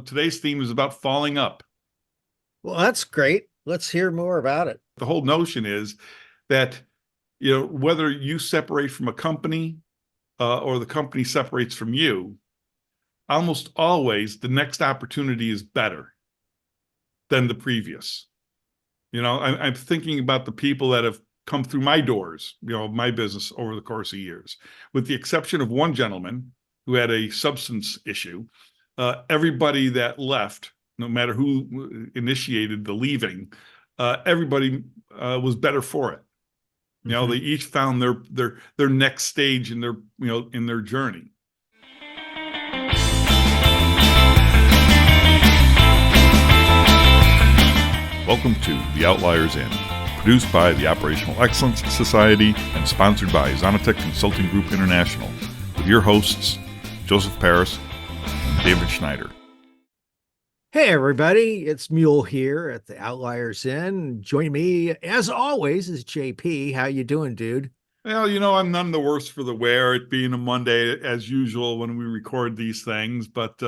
today's theme is about falling up. Well, that's great. Let's hear more about it. The whole notion is that, whether you separate from a company or the company separates from you, almost always the next opportunity is better than the previous. I'm thinking about the people that have come through my doors, my business over the course of years, with the exception of one gentleman who had a substance issue. Everybody that left, no matter who initiated the leaving, everybody was better for it. They each found their next stage in their journey. Welcome to the Outliers Inn, produced by the Operational Excellence Society and sponsored by Zonatech Consulting Group International, with your hosts, Joseph Paris and David Schneider. Hey, everybody. It's Mule here at the Outliers Inn. Join me, as always, is JP. How you doing, dude? Well, I'm none the worse for the wear, it being a Monday, as usual, when we record these things. But,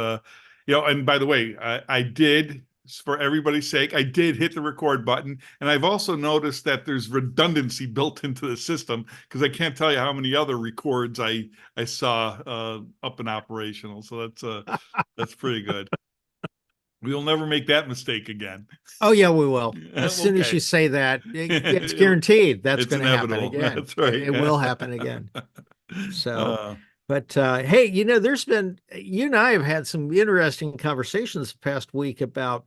and by the way, I did, for everybody's sake, I did hit the record button. And I've also noticed that there's redundancy built into the system, because I can't tell you how many other records I saw up and operational. So that's pretty good. We'll never make that mistake again. Oh, yeah, we will. As soon as you say that, it's guaranteed that's going to happen again. That's right. It will happen again. So, but hey, there's been, you and I have had some interesting conversations the past week about,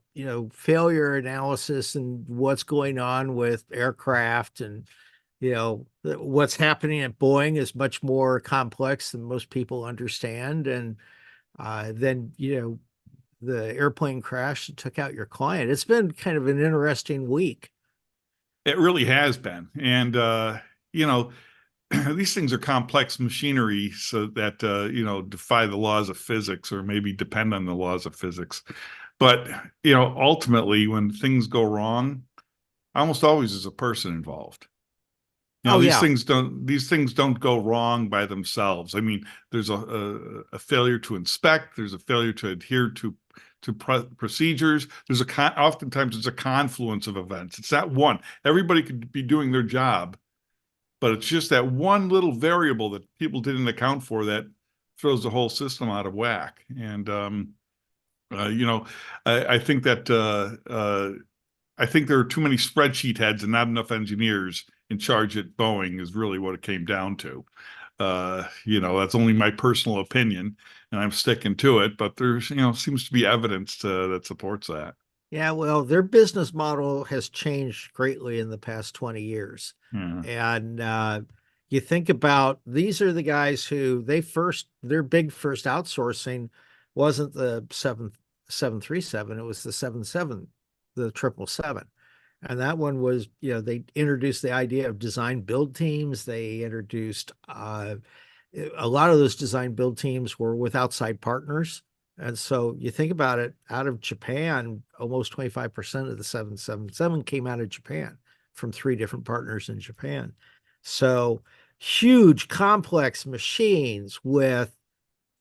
failure analysis and what's going on with aircraft, and, what's happening at Boeing is much more complex than most people understand. And then, the airplane crash that took out your client. It's been kind of an interesting week. It really has been. And, these things are complex machinery, so that, defy the laws of physics, or maybe depend on the laws of physics. But, ultimately, when things go wrong, almost always there's a person involved. These things don't go wrong by themselves. I mean, there's a failure to inspect. There's a failure to adhere to procedures. Oftentimes there's a confluence of events. It's that one. Everybody could be doing their job, but it's just that one little variable that people didn't account for that throws the whole system out of whack. And I think that I think there are too many spreadsheet heads and not enough engineers in charge at Boeing, is really what it came down to. That's only my personal opinion, and I'm sticking to it, but there's, seems to be evidence that supports that. Yeah, well, their business model has changed greatly in the past 20 years. Yeah. And you think about, these are the guys who their big first outsourcing wasn't the 737, it was the 77, the 777. And that one was, they introduced the idea of design build teams. They introduced a lot of those design build teams were with outside partners. And so you think about it, out of Japan, almost 25% of the 777 came out of Japan from 3 different partners in Japan. So huge, complex machines with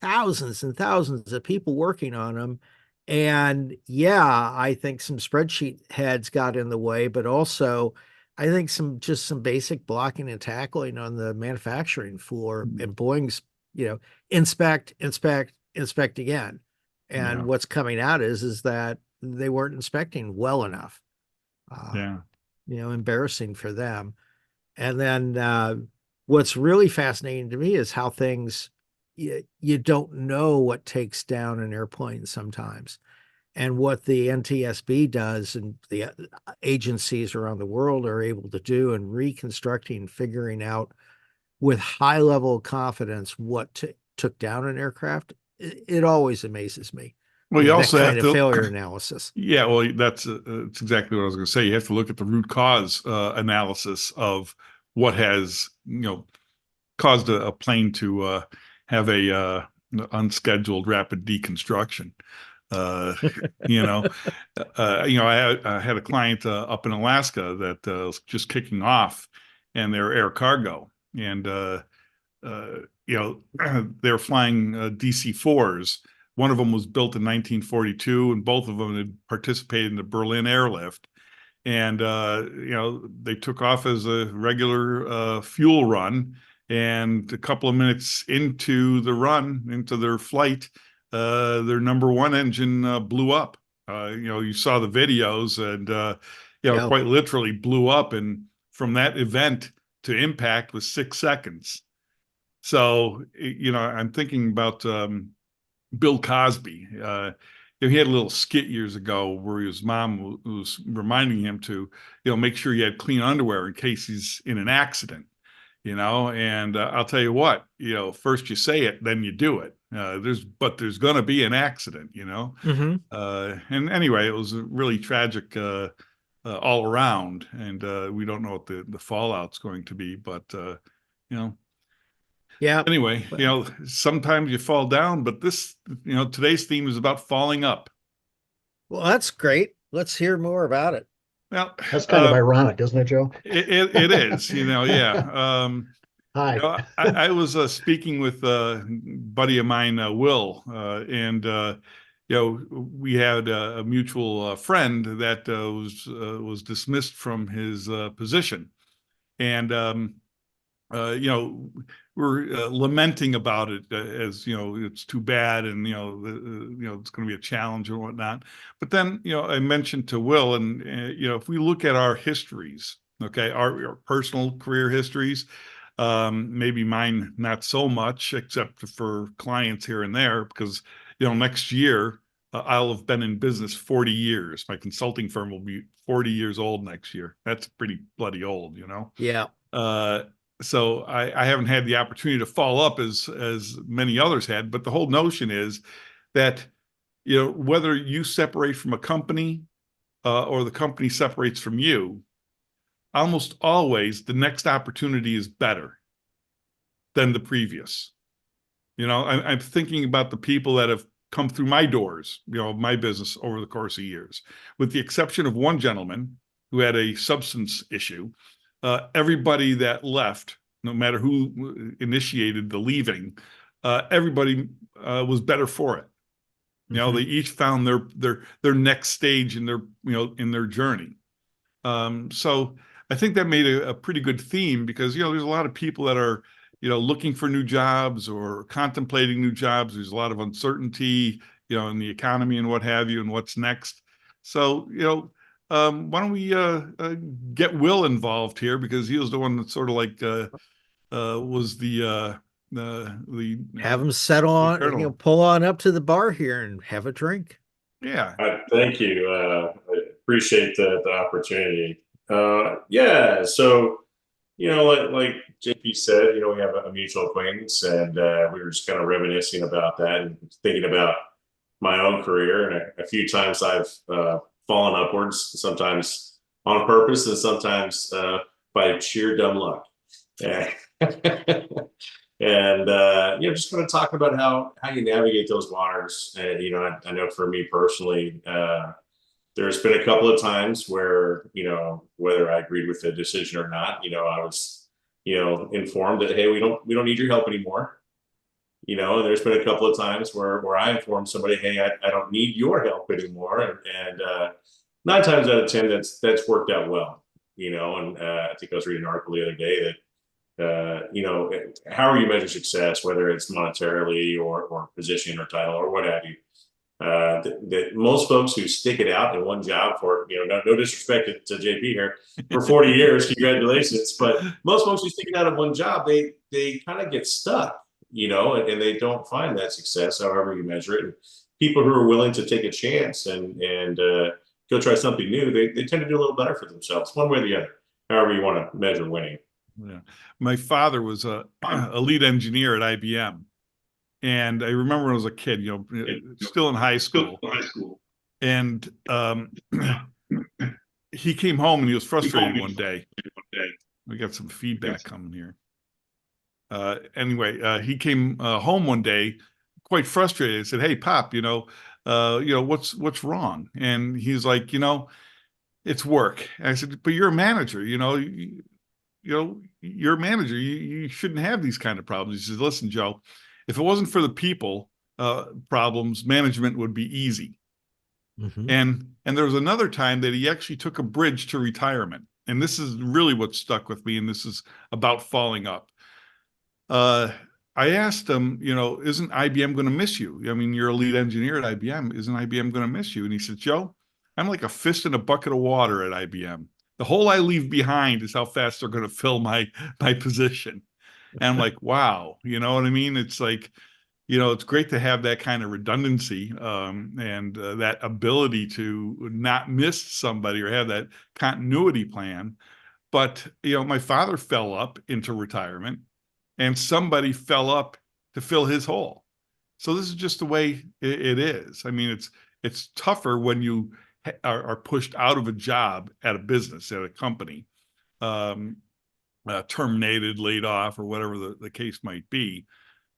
thousands and thousands of people working on them. And yeah, I think some spreadsheet heads got in the way, but also I think some basic blocking and tackling on the manufacturing floor, and Boeing's, inspect again. And what's coming out is that they weren't inspecting well enough. Embarrassing for them. And then what's really fascinating to me is how things, you don't know what takes down an airplane sometimes. And what the NTSB does, and the agencies around the world are able to do, and reconstructing, figuring out with high level of confidence what took down an aircraft, it always amazes me. Well, you also have to failure analysis. Yeah, well, that's exactly what I was going to say. You have to look at the root cause analysis of what has, caused a plane to have a unscheduled rapid deconstruction. I had a client up in Alaska that was just kicking off, and they're air cargo, and they're flying DC-4s One of them was built in 1942, and both of them had participated in the Berlin airlift. And they took off as a regular fuel run. And a couple of minutes into the run, into their flight, their number one engine blew up. You saw the videos, and Yeah. quite literally blew up. And from that event to impact was 6 seconds. So, I'm thinking about Bill Cosby. He had a little skit years ago where his mom was reminding him to, make sure he had clean underwear in case he's in an accident. And I'll tell you what, first you say it, then you do it. There's going to be an accident. Mm-hmm. And anyway, it was really tragic all around, and we don't know what the fallout's going to be, but you know. Yeah. Anyway, sometimes you fall down, but today's theme is about falling up. Well, that's great. Let's hear more about it. Well, That's kind of ironic, isn't it, Joe? it is, yeah. Hi. I was speaking with a buddy of mine, Will, and we had a mutual friend that was dismissed from his position, and we're lamenting about it as it's too bad, and it's going to be a challenge and whatnot. But then I mentioned to Will, and if we look at our histories, okay, our personal career histories, maybe mine not so much, except for clients here and there, because next year I'll have been in business 40 years. My consulting firm will be 40 years old next year. That's pretty bloody old, Yeah. So I haven't had the opportunity to fall up as many others had, but the whole notion is that whether you separate from a company or the company separates from you, almost always the next opportunity is better than the previous. I'm thinking about the people that have come through my doors, my business over the course of years, with the exception of one gentleman who had a substance issue. Everybody that left, no matter who initiated the leaving, everybody was better for it. Mm-hmm. They each found their next stage in their journey. So I think that made a pretty good theme, because there's a lot of people that are looking for new jobs or contemplating new jobs. There's a lot of uncertainty in the economy and what have you, and what's next. So why don't we get Will involved here, because he was the one that sort of like was the Have them settle on, pull on up to the bar here and have a drink. Yeah. Thank you. I appreciate the opportunity. Yeah. So, like JP said, we have a mutual acquaintance, and we were just kind of reminiscing about that and thinking about my own career. And a few times I've fallen upwards, sometimes on purpose, and sometimes by sheer dumb luck. And just kind of talking about how you navigate those waters. And I know for me personally, there's been a couple of times where whether I agreed with the decision or not, I was informed that, hey, we don't need your help anymore. And there's been a couple of times where I informed somebody, hey, I don't need your help anymore, and 9 times out of 10 that's worked out well. And I think I was reading an article the other day that however you measure success, whether it's monetarily or position or title or what have you, that most folks who stick it out in one job for, no disrespect to JP here, for 40 years, congratulations, but most folks who stick it out in one job, they kind of get stuck, and they don't find that success, however you measure it. And people who are willing to take a chance and go try something new, they tend to do a little better for themselves, one way or the other, however you want to measure winning. Yeah. My father was a lead engineer at IBM. And I remember when I was a kid, still in high school. And he came home and he was frustrated one day. We got some feedback coming here. Anyway, he came home one day quite frustrated. I said, "Hey, Pop, what's wrong?" And he's like, "It's work." And I said, "But you're a manager, you're a manager. You shouldn't have these kind of problems." He says, "Listen, Joe, if it wasn't for the people, problems, management would be easy. Mhm. And there was another time that he actually took a bridge to retirement. And this is really what stuck with me. And this is about falling up. I asked him, isn't IBM going to miss you? I mean, you're a lead engineer at IBM. Isn't IBM going to miss you? And he said, Joe, I'm like a fish in a bucket of water at IBM. The hole I leave behind is how fast they're going to fill my position. And I'm like, wow, you know what I mean? It's like, it's great to have that kind of redundancy and that ability to not miss somebody or have that continuity plan. But, my father fell up into retirement and somebody fell up to fill his hole. So this is just the way it is. I mean, it's tougher when you are pushed out of a job at a business, at a company, terminated, laid off, or whatever the case might be.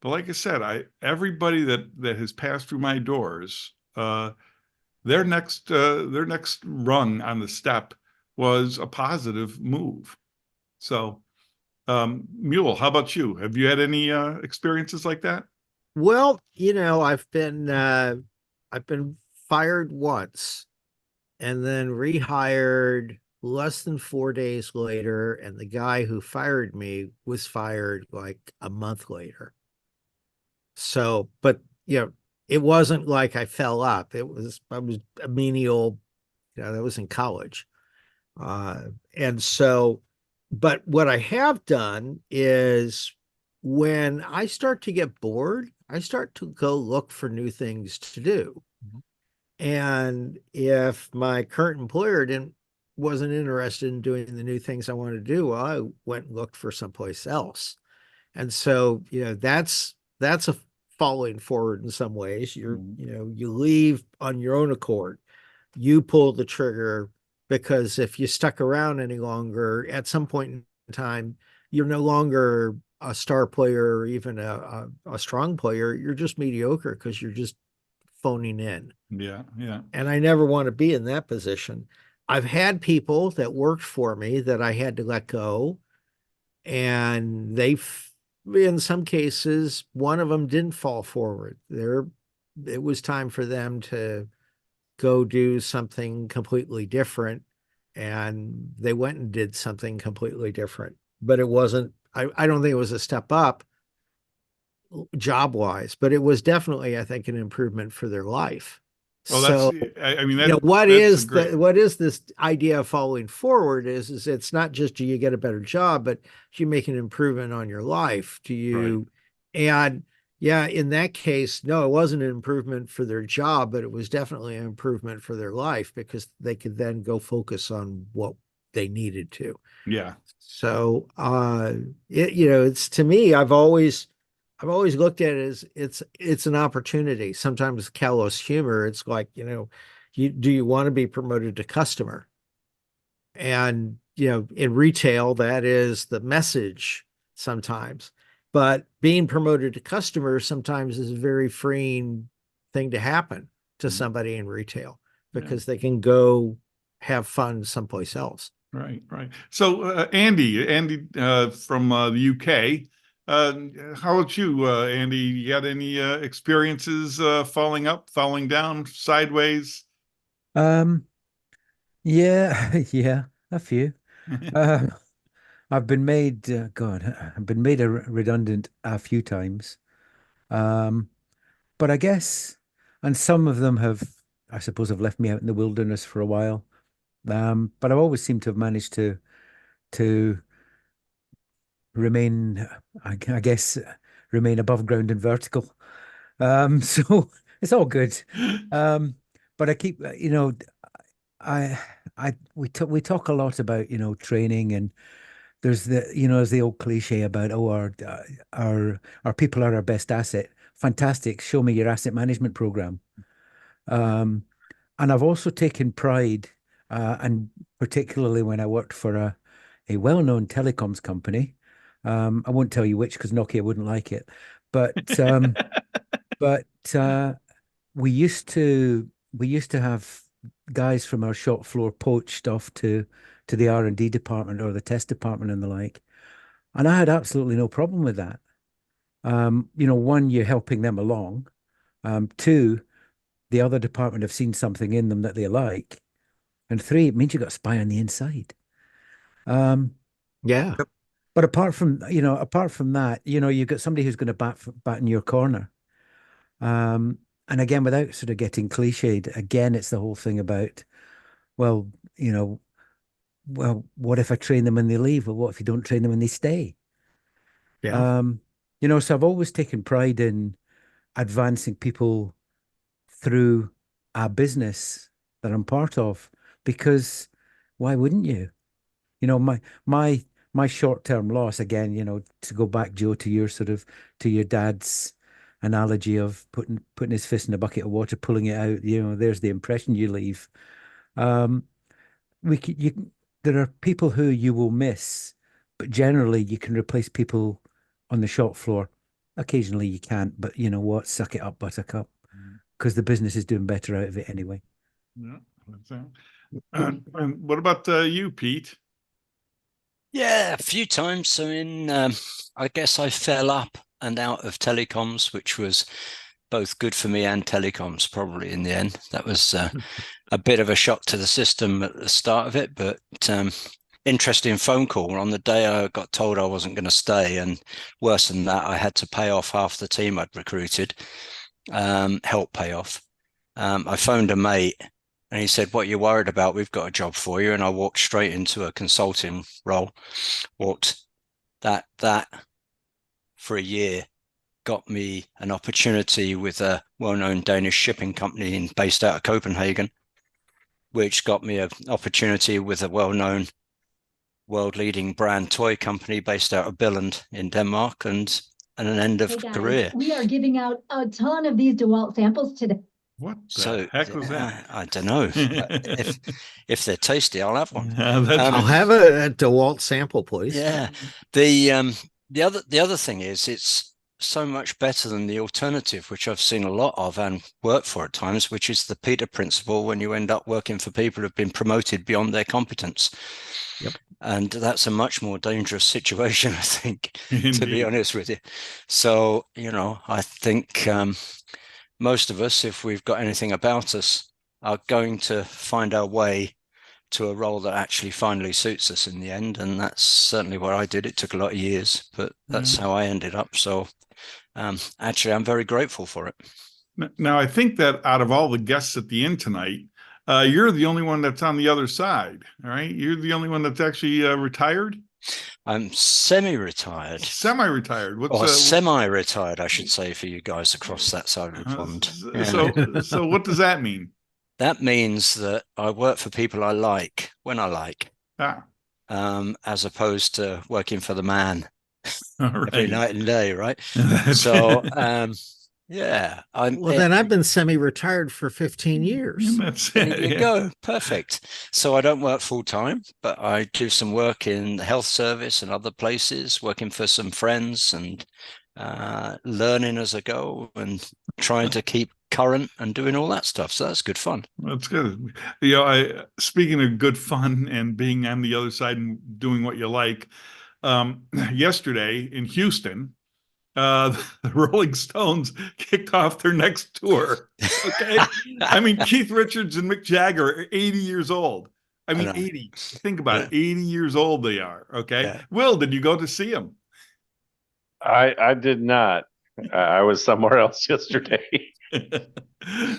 But like I said, everybody that has passed through my doors, their next rung on the step was a positive move. So, Mule, how about you? Have you had any experiences like that? Well, I've been fired once and then rehired less than 4 days later, and the guy who fired me was fired like a month later. So, but it wasn't like I fell up. I was a menial, that was in college. And so, but what I have done is when I start to get bored, I start to go look for new things to do. Mhm. And if my current employer wasn't interested in doing the new things I wanted to do, well, I went and looked for someplace else. And so, that's a falling forward in some ways. You leave on your own accord. You pull the trigger, because if you stuck around any longer, at some point in time, you're no longer a star player or even a strong player. You're just mediocre because you're just phoning in. Yeah, yeah. And I never want to be in that position. I've had people that worked for me that I had to let go, and in some cases, one of them didn't fall forward. It was time for them to go do something completely different, and they went and did something completely different. But it wasn't, I don't think it was a step up job wise, but it was definitely, I think, an improvement for their life. Well, So, I mean, what that's is great. what is this idea of following forward is it's not just do you get a better job, but do you make an improvement on your life? Do you, and yeah, in that case, no, it wasn't an improvement for their job, but it was definitely an improvement for their life because they could then go focus on what they needed to. Yeah. So, it's, to me, I've always looked at it as it's an opportunity. Sometimes callous humor. It's like, do you want to be promoted to customer? And, in retail, that is the message sometimes. But being promoted to customer sometimes is a very freeing thing to happen to somebody in retail because they can go have fun someplace else. Right, right. So, Andy from the UK. How about you, Andy? You got any experiences falling up, falling down, sideways? Um, yeah, yeah, a few. Um, I've been made, I've been made redundant a few times. Um, but I guess, and some of them have, I suppose, have left me out in the wilderness for a while. But I've always seemed to have managed to remain, I guess, remain above ground and vertical. So it's all good. Um, but I keep, I, we talk a lot about, training, and there's the old cliche about, oh, our people are our best asset. Fantastic. Show me your asset management program. And I've also taken pride, and particularly when I worked for a well-known telecoms company. I won't tell you which because Nokia wouldn't like it, but but we used to have guys from our shop floor poached off to the R&D department or the test department and the like, and I had absolutely no problem with that. One, you're helping them along, Two, the other department have seen something in them that they like. And three, it means you got a spy on the inside. Yeah. But apart from that, you've got somebody who's going to bat in your corner. And again, without sort of getting cliched, again, it's the whole thing about, well, what if I train them and they leave? Well, what if you don't train them and they stay? Yeah. So I've always taken pride in advancing people through a business that I'm part of, because why wouldn't you? My short-term loss, again, to go back, Joe, to your dad's analogy of putting his fist in a bucket of water, pulling it out, there's the impression you leave. There are people who you will miss, but generally you can replace people on the shop floor. Occasionally you can't, but you know what? Suck it up, buttercup, because the business is doing better out of it anyway. Yeah. And what about you, Pete? Yeah, a few times. I mean, I guess I fell up and out of telecoms, which was both good for me and telecoms probably in the end. That was a bit of a shock to the system at the start of it, but interesting phone call on the day I got told I wasn't going to stay. And worse than that, I had to pay off half the team I'd recruited, help pay off. I phoned a mate and he said, "What are you worried about? We've got a job for you." And I walked straight into a consulting role. That for a year got me an opportunity with a well-known Danish shipping company based out of Copenhagen, which got me an opportunity with a well-known world-leading brand toy company based out of Billund in Denmark, and an end of career. We are giving out a ton of these DeWalt samples today. What the heck was that? I don't know. if they're tasty, I'll have one. I'll have a DeWalt sample, please. Yeah. The other thing is, it's so much better than the alternative, which I've seen a lot of and worked for at times, which is the Peter principle, when you end up working for people who've been promoted beyond their competence. Yep. And that's a much more dangerous situation, I think, to be honest with you. So, I think most of us, if we've got anything about us, are going to find our way to a role that actually finally suits us in the end. And that's certainly what I did. It took a lot of years, but that's how I ended up. So actually, I'm very grateful for it. Now, I think that out of all the guests at the inn tonight, you're the only one that's on the other side. All right. You're the only one that's actually retired. I'm semi-retired. Semi-retired. Or semi-retired, I should say, for you guys across that side of the pond. So what does that mean? That means that I work for people I like when I like, as opposed to working for the man every night and day, right? So, yeah. Then I've been semi-retired for 15 years. That's it. There you go. Perfect. So I don't work full time, but I do some work in the health service and other places, working for some friends and learning as I go and trying to keep current and doing all that stuff. So that's good fun. That's good. Speaking of good fun and being on the other side and doing what you like, yesterday in Houston, the Rolling Stones kicked off their next tour. Okay. I mean, Keith Richards and Mick Jagger are 80 years old. I mean, 80. Think about it. 80 years old they are. Okay. Yeah. Will, did you go to see them? I did not. I was somewhere else yesterday.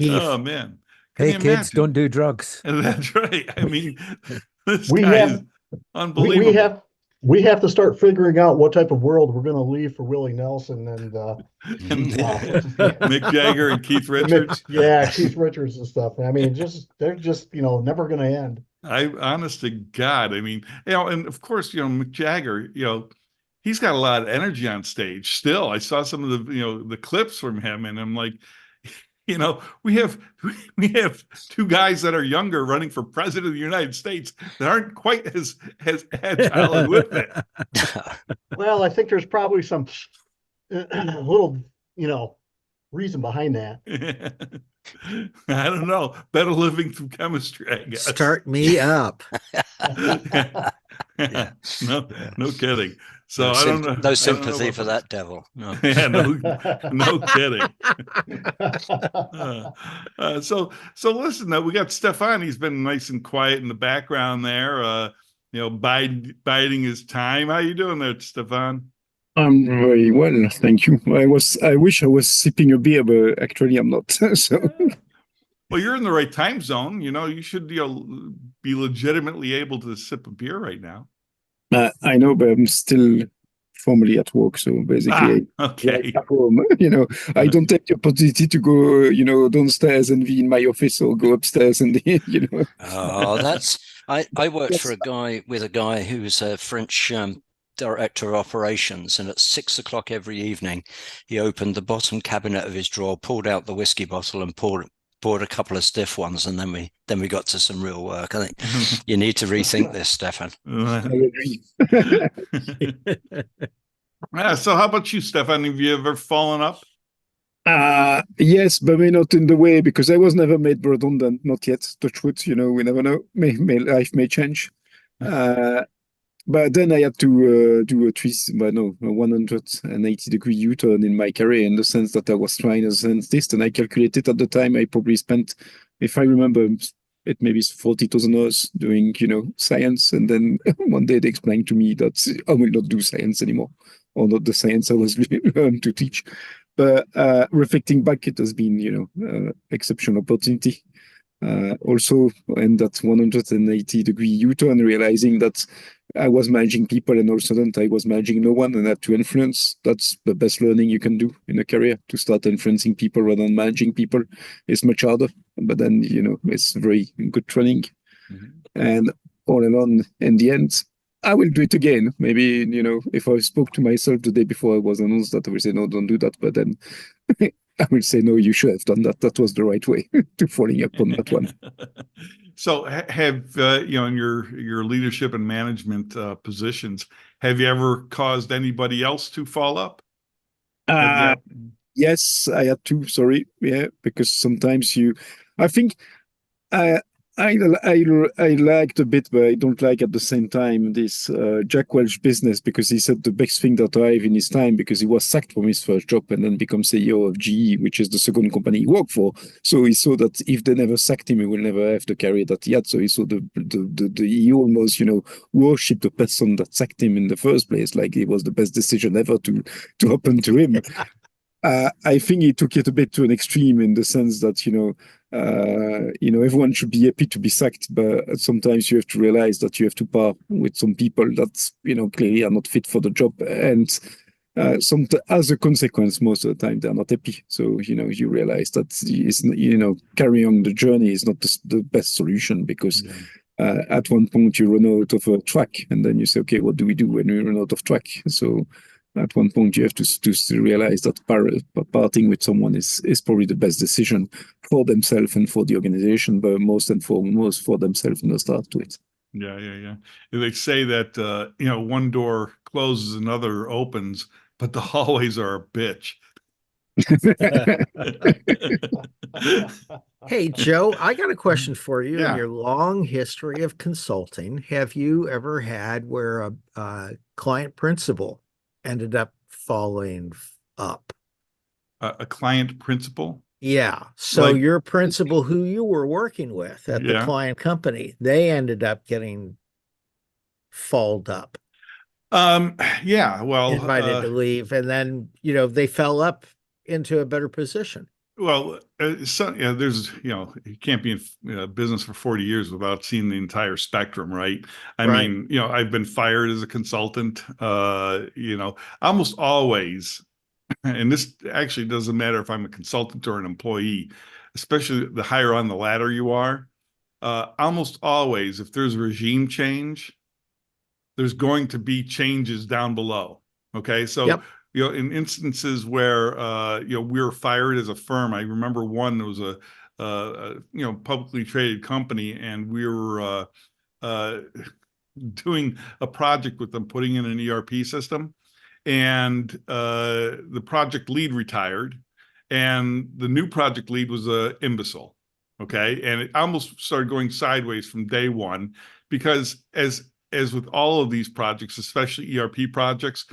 Oh, man. Hey, kids, don't do drugs. That's right. I mean, this guy is unbelievable. We have to start figuring out what type of world we're going to leave for Willie Nelson and Mick Jagger and Keith Richards. Keith Richards and stuff. I mean, they're just never going to end. Honest to God, I mean, and of course, Mick Jagger, he's got a lot of energy on stage still. I saw some of the clips from him, and I'm like, we have two guys that are younger running for president of the United States that aren't quite as agile and with it. Well, I think there's probably some little, reason behind that. I don't know. Better living through chemistry, I guess. Start me up. Yeah. No, no kidding. So No, I don't know. no I don't know sympathy about for those. that devil. No. Yeah, no kidding. Uh, so listen, we got Stefan. He's been nice and quiet in the background there. Biding his time. How you doing there, Stefan? I'm very well, thank you. I wish I was sipping a beer, but actually I'm not. So Well, you're in the right time zone. You should be legitimately able to sip a beer right now. I know, but I'm still formally at work. So basically, Okay. at home, I don't take the opportunity to go, downstairs and be in my office or go upstairs and, Oh, I worked for a guy who was a French director of operations, and at 6 o'clock every evening, he opened the bottom cabinet of his drawer, pulled out the whiskey bottle, and poured a couple of stiff ones, and then we got to some real work. I think you need to rethink this, Stefan. I agree. So how about you, Stefan? Have you ever fallen up? Yes, but maybe not in the way, because I was never made redundant, not yet. Touch wood, we never know. Life may change. But then I had to do a 180-degree U-turn in my career, in the sense that I was trying as a scientist, and I calculated at the time I probably spent, if I remember, it maybe 40,000 hours doing, science. And then one day they explained to me that I will not do science anymore, or not the science I was learned to teach. But reflecting back, it has been, exceptional opportunity. Also, in that 180-degree U-turn, realizing that I was managing people, and all of a sudden I was managing no one and had to influence. That's the best learning you can do in a career, to start influencing people rather than managing people. It's much harder, but then, it's very good training. And all along, in the end, I will do it again. Maybe, if I spoke to myself the day before I was announced that, I would say, no, don't do that. But then I will say, no, you should have done that. That was the right way to following up on that one. So have, in your leadership and management positions, have you ever caused anybody else to fall up? Yes, I had to, sorry. Yeah, because sometimes I think, I liked a bit, but I don't like at the same time this Jack Welch business, because he said the best thing that arrived in his time, because he was sacked from his first job and then become CEO of GE, which is the second company he worked for. So he saw that if they never sacked him, he will never have the career that he had. So he saw he almost, worshipped the person that sacked him in the first place, like it was the best decision ever to happen to him. I think he took it a bit to an extreme, in the sense that, everyone should be happy to be sacked, but sometimes you have to realize that you have to part with some people that, clearly are not fit for the job. And as a consequence, most of the time, they're not happy. So, you realize that, carrying on the journey is not the best solution, because at one point you run out of a track, and then you say, okay, what do we do when we run out of track? So at one point you have to realize that parting with someone is probably the best decision for themselves and for the organization, but most and foremost for themselves in the start to it. Yeah. They say that, one door closes, another opens, but the hallways are a bitch. Hey, Joe, I got a question for you. Yeah. In your long history of consulting, have you ever had where a client principal ended up following up? A client principal? Yeah. So Like- your principal who you were working with at the client company, they ended up getting followed up. Yeah, well, invited to leave, and then they fell up into a better position. Well, there's, you can't be in business for 40 years without seeing the entire spectrum, right? I mean, I've been fired as a consultant, almost always, and this actually doesn't matter if I'm a consultant or an employee, especially the higher on the ladder you are, almost always, if there's a regime change, there's going to be changes down below. Okay. So, in instances where, we were fired as a firm, I remember one, there was a publicly traded company, and we were doing a project with them, putting in an ERP system, and the project lead retired, and the new project lead was an imbecile. Okay. And it almost started going sideways from day one, because as as with all of these projects, especially ERP projects,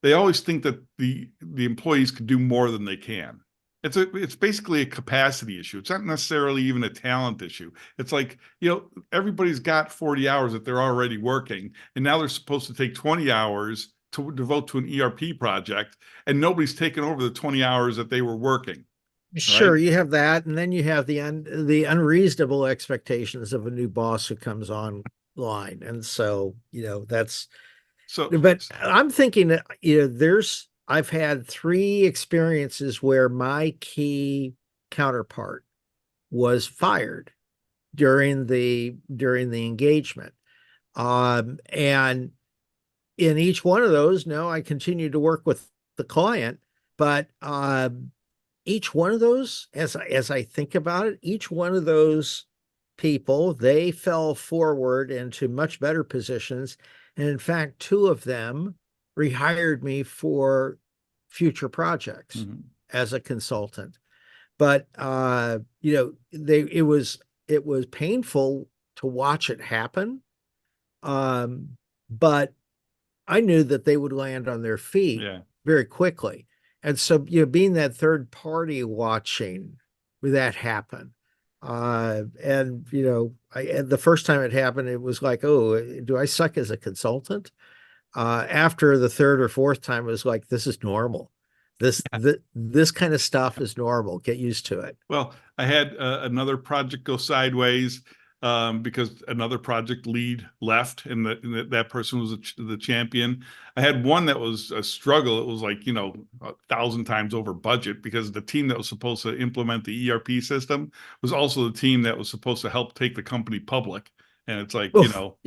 they always think that the employees could do more than they can. It's basically a capacity issue. It's not necessarily even a talent issue. It's like, everybody's got 40 hours that they're already working, and now they're supposed to take 20 hours to devote to an ERP project, and nobody's taken over the 20 hours that they were working. Sure, right? you have that, and then you have the unreasonable expectations of a new boss who comes online, and so that's. So, But I'm thinking that I've had 3 experiences where my key counterpart was fired during the engagement, and in each one of those, no, I continued to work with the client, but each one of those, as I think about it, each one of those people, they fell forward into much better positions. And in fact, 2 of them rehired me for future projects as a consultant. But it was painful to watch it happen. But I knew that they would land on their feet very quickly. And so, being that third party watching that happen. And the first time it happened, it was like, oh, do I suck as a consultant? After the third or fourth time, it was like, this is normal. This kind of stuff is normal. Get used to it. Well, I had another project go sideways because another project lead left, and that person was the champion. I had one that was a struggle. It was like 1,000 times over budget because the team that was supposed to implement the ERP system was also the team that was supposed to help take the company public. And it's like, well,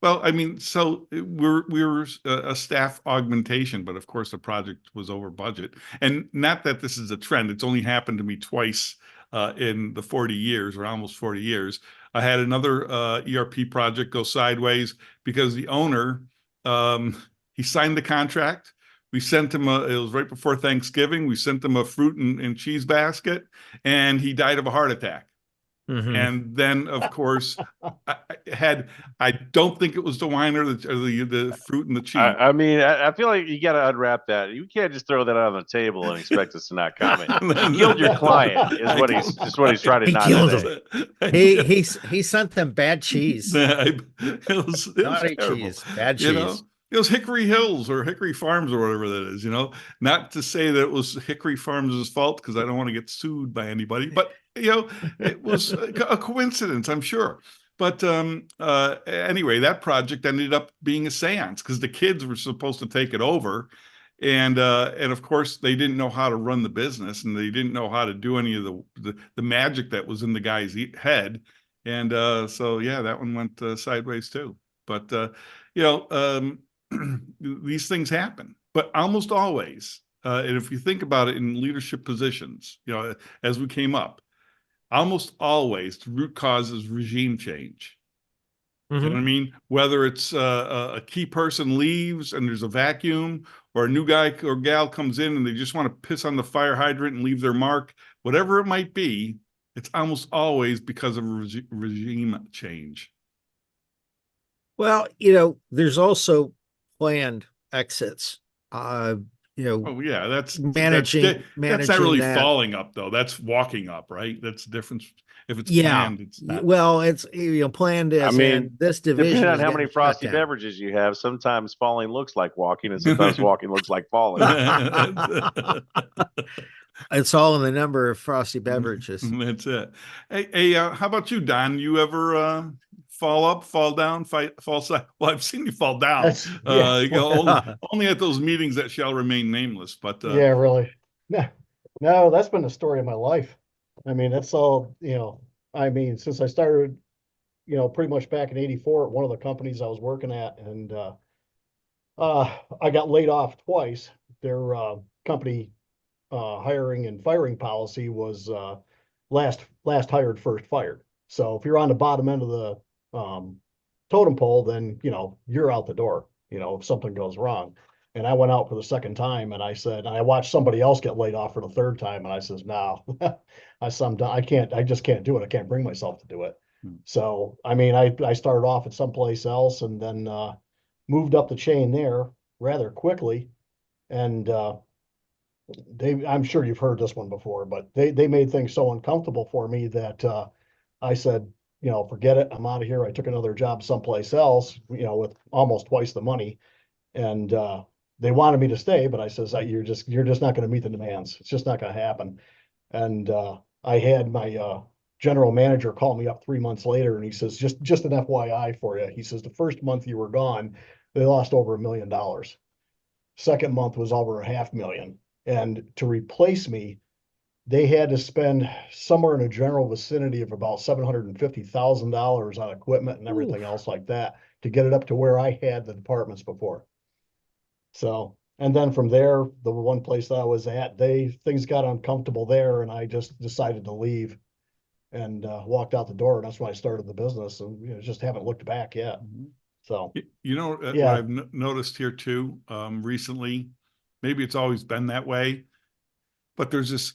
I mean, so we were a staff augmentation, but of course the project was over budget. And not that this is a trend. It's only happened to me twice in the 40 years or almost 40 years. I had another ERP project go sideways because the owner, he signed the contract. We sent him it was right before Thanksgiving. We sent him a fruit and cheese basket, and he died of a heart attack. And then, of course, I don't think it was the wine or the fruit and the cheese. I mean, I feel like you got to unwrap that. You can't just throw that out on the table and expect us to not comment. You killed your client, is what he's trying to not say. He sent them bad cheese. It was Naughty terrible. cheese, bad cheese. It was Hickory Hills or Hickory Farms or whatever that is, not to say that it was Hickory Farms' fault because I don't want to get sued by anybody, but it was a coincidence, I'm sure. But anyway, that project ended up being a seance because the kids were supposed to take it over. And of course they didn't know how to run the business, and they didn't know how to do any of the magic that was in the guy's head. And so, yeah, that one went sideways too. But, these things happen, but almost always, and if you think about it in leadership positions, as we came up, almost always the root cause is regime change. You know what I mean? Whether it's a key person leaves and there's a vacuum, or a new guy or gal comes in and they just want to piss on the fire hydrant and leave their mark, whatever it might be, it's almost always because of regime change. Well, there's also planned exits. Oh yeah, that's managing. That's not really that. falling up though. That's walking up, right? That's the difference. If it's Yeah. planned, it's not. Well, it's planned as this division. Depending on how many frosty beverages you have, sometimes falling looks like walking, and sometimes walking looks like falling. It's all in the number of frosty beverages. That's it. Hey, how about you, Don? You ever fall up, fall down, fall side? Well, I've seen you fall down. Only at those meetings that shall remain nameless. But yeah, really. No, that's been the story of my life. I mean, that's all, since I started, pretty much back in '84 at one of the companies I was working at, and I got laid off twice. Their company hiring and firing policy was last hired, first fired. So if you're on the bottom end of the totem pole, then you're out the door, if something goes wrong. And I went out for the second time, and I watched somebody else get laid off for the third time, and I says, no, I just can't do it. I can't bring myself to do it. So, I mean, I started off at someplace else and then moved up the chain there rather quickly. And I'm sure you've heard this one before, but they made things so uncomfortable for me that I said, you know, forget it. I'm out of here. I took another job someplace else, you know, with almost twice the money. And they wanted me to stay, but I says, you're just not going to meet the demands. It's just not going to happen. And I had my general manager call me up 3 months later, and he says, just an FYI for you. He says, the first month you were gone, they lost over $1 million. Second month was over $500,000. And to replace me, they had to spend somewhere in a general vicinity of about $750,000 on equipment and everything else like that to get it up to where I had the departments before. So, and then from there, the one place that I was at, things got uncomfortable there, and I just decided to leave and walked out the door. And that's when I started the business, and you know, just haven't looked back yet. So, You know, yeah. what I've noticed here too, recently, maybe it's always been that way, but there's this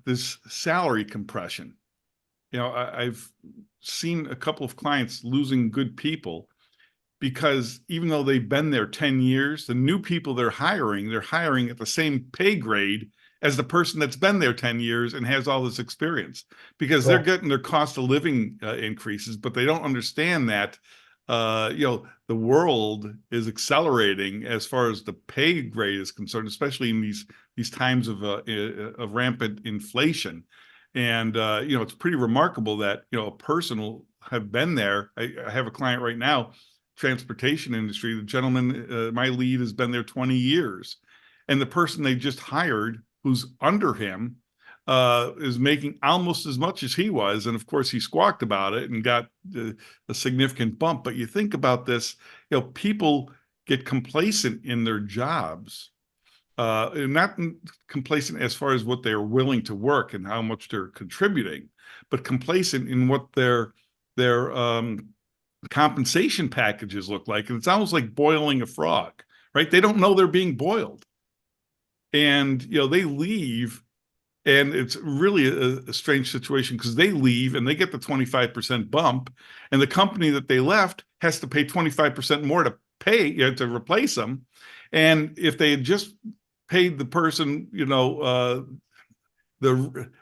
this salary compression. You know, I've seen a couple of clients losing good people because even though they've been there 10 years, the new people they're hiring at the same pay grade as the person that's been there 10 years and has all this experience, because they're getting their cost of living increases, but they don't understand that you know, the world is accelerating as far as the pay grade is concerned, especially in these times of rampant inflation. And you know, it's pretty remarkable that, you know, a person will have been there. I have a client right now, transportation industry. The gentleman, my lead, has been there 20 years, and the person they just hired, who's under him, is making almost as much as he was. And of course, he squawked about it and got a significant bump. But you think about this, you know, people get complacent in their jobs, and not complacent as far as what they're willing to work and how much they're contributing, but complacent in what their compensation packages look like. And it's almost like boiling a frog, right? They don't know they're being boiled. And, you know, they leave, and it's really a strange situation because they leave and they get the 25% bump, and the company that they left has to pay 25% more to pay, you know, to replace them. And if they had just paid the person, you know,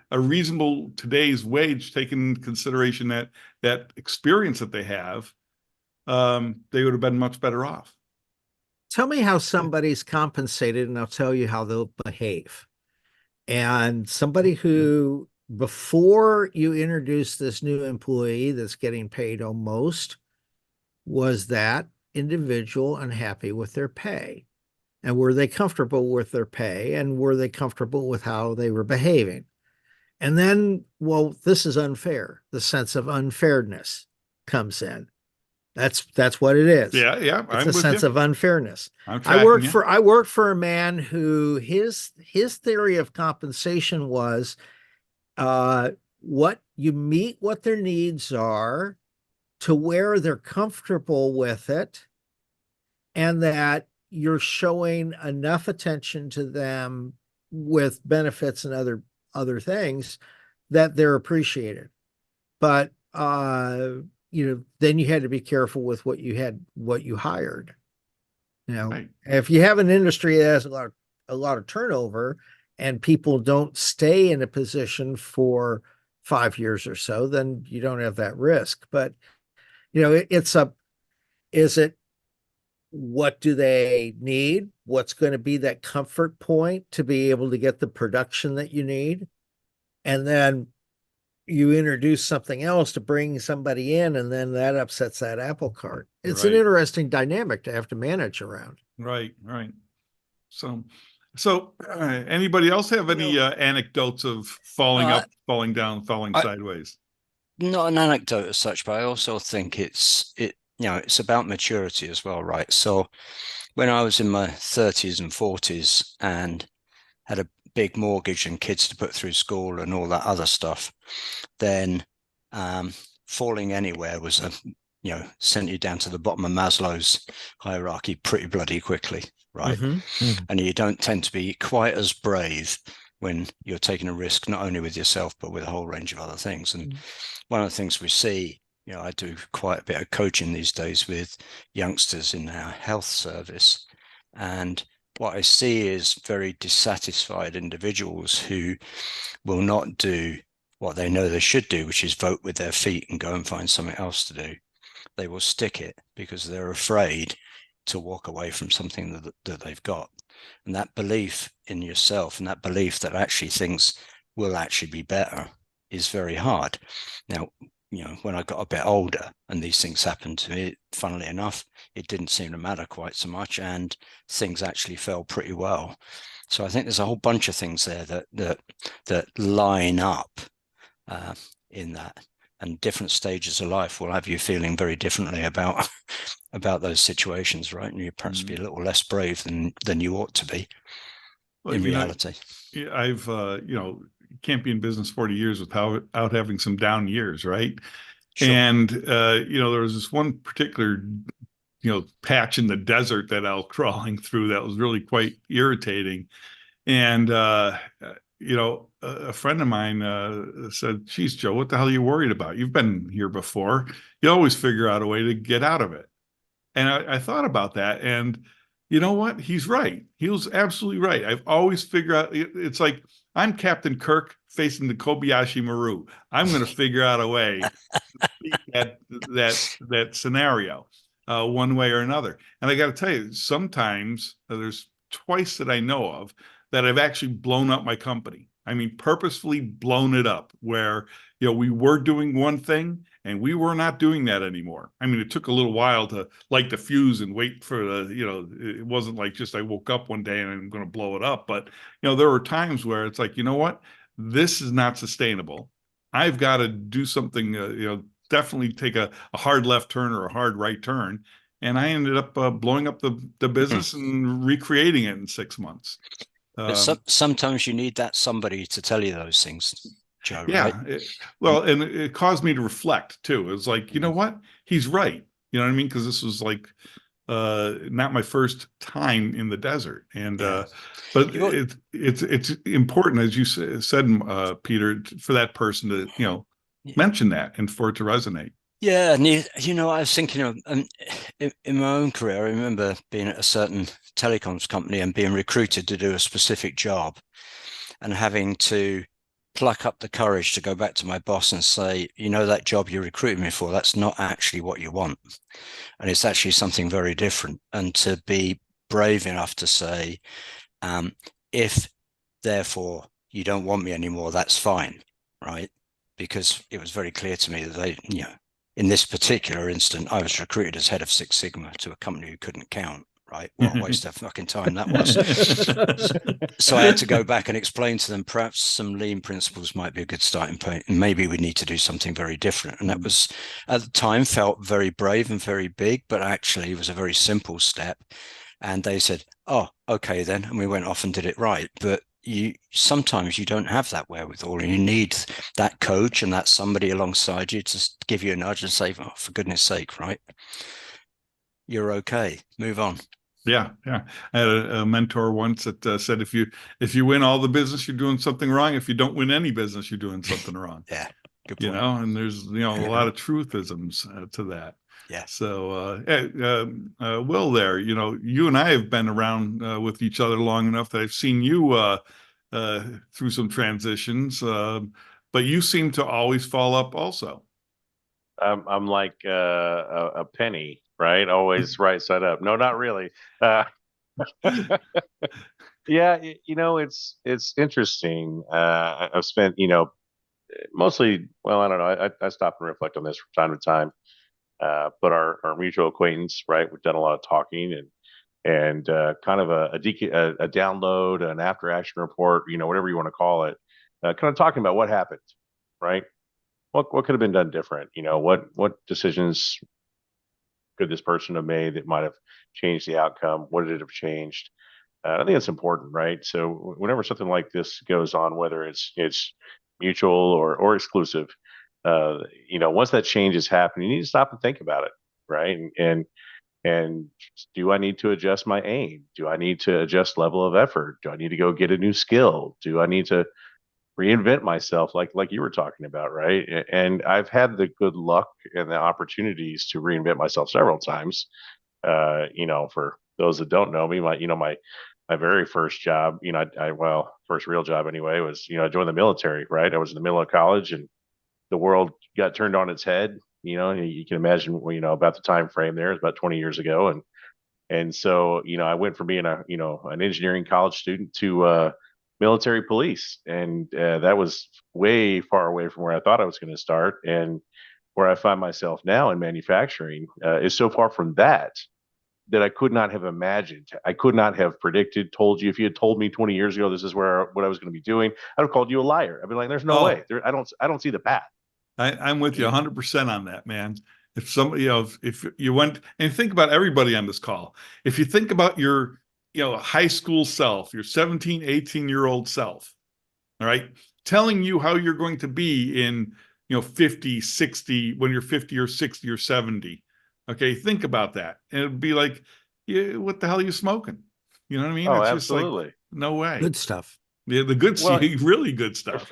a reasonable today's wage, taking into consideration that experience that they have, they would have been much better off. Tell me how somebody's compensated, and I'll tell you how they'll behave. And somebody who, before you introduce this new employee that's getting paid almost, was that individual unhappy with their pay? And were they comfortable with their pay? And were they comfortable with how they were behaving? And then, well, this is unfair. The sense of unfairness comes in. That's what it is. Yeah. It's a sense of unfairness. I worked for a man who his theory of compensation was what you meet what their needs are to where they're comfortable with it, and that you're showing enough attention to them with benefits and other things that they're appreciated. But you know, then you had to be careful with what you hired. You know, right. If you have an industry that has a lot of turnover and people don't stay in a position for 5 years or so, then you don't have that risk. But you know, is it what do they need? What's going to be that comfort point to be able to get the production that you need? And then you introduce something else to bring somebody in, and then that upsets that apple cart. It's an interesting dynamic to have to manage around. Right. So anybody else have any anecdotes of falling up, falling down, falling sideways? Not an anecdote as such, but I also think it's about maturity as well, right? So when I was in my 30s and 40s and had a big mortgage and kids to put through school and all that other stuff, then falling anywhere was sent you down to the bottom of Maslow's hierarchy pretty bloody quickly, right? And you don't tend to be quite as brave when you're taking a risk, not only with yourself, but with a whole range of other things. And one of the things we see I do quite a bit of coaching these days with youngsters in our health service. And what I see is very dissatisfied individuals who will not do what they know they should do, which is vote with their feet and go and find something else to do. They will stick it because they're afraid to walk away from something that they've got. And that belief in yourself and that belief that actually things will actually be better is very hard. Now, when I got a bit older and these things happened to me, funnily enough, it didn't seem to matter quite so much, and things actually fell pretty well. So I think there's a whole bunch of things there that line up in that, and different stages of life will have you feeling very differently about those situations, right? And you perhaps be a little less brave than you ought to be in reality. I've can't be in business 40 years without having some down years, right? Sure. And there was this one particular patch in the desert that I was crawling through that was really quite irritating. And a friend of mine said, "Geez, Joe, what the hell are you worried about? You've been here before. You always figure out a way to get out of it." And I thought about that, and you know what? He's right. He was absolutely right. I've always figured out. It's like I'm Captain Kirk facing the Kobayashi Maru. I'm going to figure out a way to beat that scenario one way or another. And I got to tell you, sometimes there's twice that I know of that I've actually blown up my company. I mean, purposefully blown it up where, we were doing one thing and we were not doing that anymore. I mean, it took a little while to light the fuse and wait for it wasn't like just I woke up one day and I'm going to blow it up. But, there were times where it's like, you know what, this is not sustainable. I've got to do something, definitely take a hard left turn or a hard right turn. And I ended up blowing up the business and recreating it in 6 months. But sometimes you need that somebody to tell you those things, Joe. Yeah. Right? And it caused me to reflect too. It was like, you know what? He's right. You know what I mean? Because this was like not my first time in the desert. And but it's important, as you said, Peter, for that person to mention that and for it to resonate. Yeah, and I was thinking of in my own career, I remember being at a certain telecoms company and being recruited to do a specific job and having to pluck up the courage to go back to my boss and say, that job you recruited me for, that's not actually what you want. And it's actually something very different. And to be brave enough to say, if therefore you don't want me anymore, that's fine, right? Because it was very clear to me that they, in this particular instant, I was recruited as head of Six Sigma to a company who couldn't count, right? What a waste of fucking time that was. So I had to go back and explain to them, perhaps some lean principles might be a good starting point, and maybe we need to do something very different. And that was, at the time, felt very brave and very big, but actually it was a very simple step. And they said, "Oh, okay then." And we went off and did it right. But sometimes you don't have that wherewithal, and you need that coach and that somebody alongside you to give you a nudge and say, "Oh, for goodness sake, right, you're okay, move on." Yeah. I had a mentor once that said, if you win all the business, you're doing something wrong. If you don't win any business, you're doing something wrong. Yeah, good point. And there's a lot of truthisms to that. Yeah. So, Will, there, you and I have been around with each other long enough that I've seen you through some transitions, but you seem to always fall up also. I'm like a penny, right? Always right side up. No, not really. Yeah, it's interesting. I've spent, mostly, well, I don't know. I stop and reflect on this from time to time. But our mutual acquaintance, right? We've done a lot of talking and kind of a download, an after action report, whatever you want to call it, kind of talking about what happened, right? What could have been done different? What decisions could this person have made that might have changed the outcome? What did it have changed? I think it's important, right? So whenever something like this goes on, whether it's mutual or exclusive, once that change has happened, you need to stop and think about it, right? And do I need to adjust my aim? Do I need to adjust level of effort? Do I need to go get a new skill? Do I need to reinvent myself, like you were talking about, right? And I've had the good luck and the opportunities to reinvent myself several times. For those that don't know me, my very first job, first real job anyway, was, I joined the military, right? I was in the middle of college, and the world got turned on its head. You can imagine, about the time frame there. It's about 20 years ago, and so, I went from being an engineering college student to military police, and that was way far away from where I thought I was going to start, and where I find myself now in manufacturing is so far from that I could not have imagined. I could not have predicted, told you. If you had told me 20 years ago this is what I was going to be doing, I'd have called you a liar. I'd be like, there's no way. I don't see the path. I'm with you 100% on that, man. If somebody, if you went and think about everybody on this call, if you think about your, high school self, your 17, 18-year-old self, all right, telling you how you're going to be in, 50, 60, when you're 50 or 60 or 70. Okay. Think about that. And it'd be like, yeah, what the hell are you smoking? You know what I mean? Oh, it's absolutely. just like, no way. Good stuff. Yeah. The good Well, stuff, really good stuff.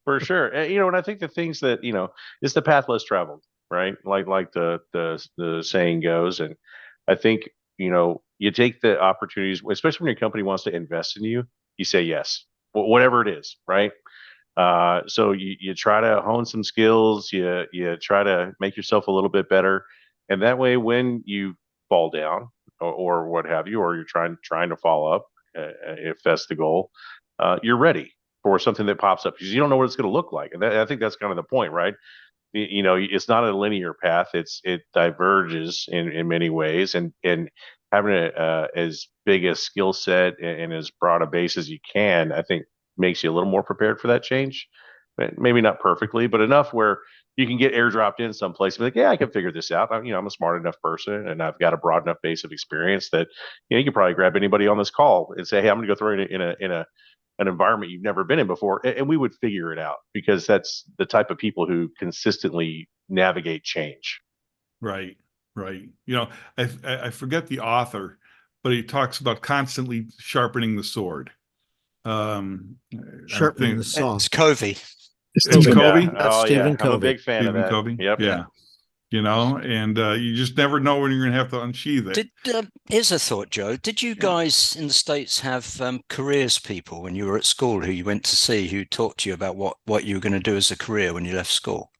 For sure. And I think the things that, it's the path less traveled, right? Like the saying goes. And I think, you take the opportunities, especially when your company wants to invest in you, you say yes, whatever it is, right? So you try to hone some skills, you try to make yourself a little bit better. And that way, when you fall down or what have you, or you're trying to follow up, if that's the goal, you're ready for something that pops up, because you don't know what it's going to look like. And I think that's kind of the point, right? It's not a linear path. It diverges in many ways, and having as big a skill set and as broad a base as you can, I think makes you a little more prepared for that change. Maybe not perfectly, but enough where you can get airdropped in someplace and be like, yeah, I can figure this out. I'm a smart enough person, and I've got a broad enough base of experience that you can probably grab anybody on this call and say, hey, I'm going to go throw it in an environment you've never been in before, and we would figure it out, because that's the type of people who consistently navigate change. Right. I forget the author, but he talks about constantly sharpening the sword. Sharpening the saw. It's Covey. Stephen Covey? Yeah. That's Stephen I'm a Covey. big fan Stephen of that. Covey? Yep. Yeah. And you just never know when you're going to have to unsheath it. Here's a thought, Joe. Did you guys in the States have careers people when you were at school who you went to see, who talked to you about what you were going to do as a career when you left school?